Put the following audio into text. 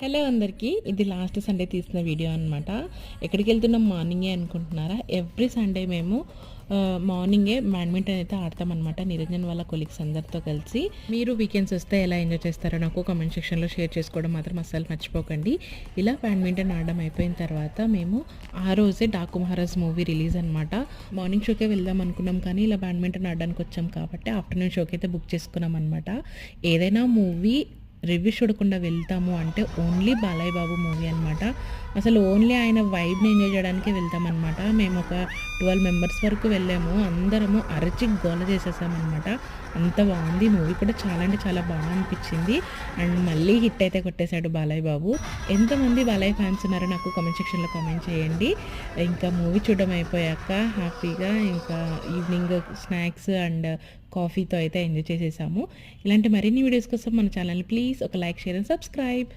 Hello అందరికీ, ఇది last Sunday తీసిన వీడియో అనమాట. ఎక్కడికి వెళ్తున్నాం మార్నింగే అనుకుంటున్నారా? ఎవ్రీ సండే మేము మార్నింగే బ్యాడ్మింటన్ అయితే ఆడతామన్నమాట. నిరంజన్ వాళ్ళ కొలీగ్స్ అందరితో కలిసి. మీరు వీకెండ్స్ వస్తే ఎలా ఎంజాయ్ చేస్తారో నాకు కామెంట్ సెక్షన్లో షేర్ చేసుకోవడం మాత్రం అస్సలు మర్చిపోకండి. ఇలా బ్యాడ్మింటన్ ఆడడం అయిపోయిన తర్వాత మేము ఆ రోజే డాకు మహారాజ్ మూవీ రిలీజ్ అనమాట. మార్నింగ్ షోకే వెళ్దాం అనుకున్నాం, కానీ ఇలా బ్యాడ్మింటన్ ఆడడానికి వచ్చాం కాబట్టి ఆఫ్టర్నూన్ షోకి అయితే బుక్ చేసుకున్నాం అనమాట. ఏదైనా మూవీ రివ్యూ చూడకుండా వెళ్తాము అంటే ఓన్లీ బాలయ్య బాబు మూవీ అనమాట. అసలు ఓన్లీ ఆయన వైబ్ని ఎంజాయ్ చేయడానికే వెళ్తామన్నమాట. మేము ఒక 12 మెంబర్స్ వరకు వెళ్ళాము. అందరము అరచి గోల చేసేసామన్నమాట. అంత బాగుంది మూవీ కూడా, చాలా అంటే చాలా బాగా అనిపించింది. అండ్ మళ్ళీ హిట్ అయితే కొట్టేశాడు బాలయ్య బాబు. ఎంతమంది బాలయ్య ఫ్యాన్స్ ఉన్నారో నాకు కామెంట్ సెక్షన్లో కామెంట్ చేయండి. ఇంకా మూవీ చూడడం అయిపోయాక హ్యాపీగా ఇంకా ఈవినింగ్ స్నాక్స్ అండ్ కాఫీతో అయితే ఎంజాయ్ చేసేసాము. ఇలాంటి మరిన్ని వీడియోస్ కోసం మన ఛానల్ని ప్లీజ్ ఒక లైక్, షేర్ అండ్ సబ్స్క్రైబ్.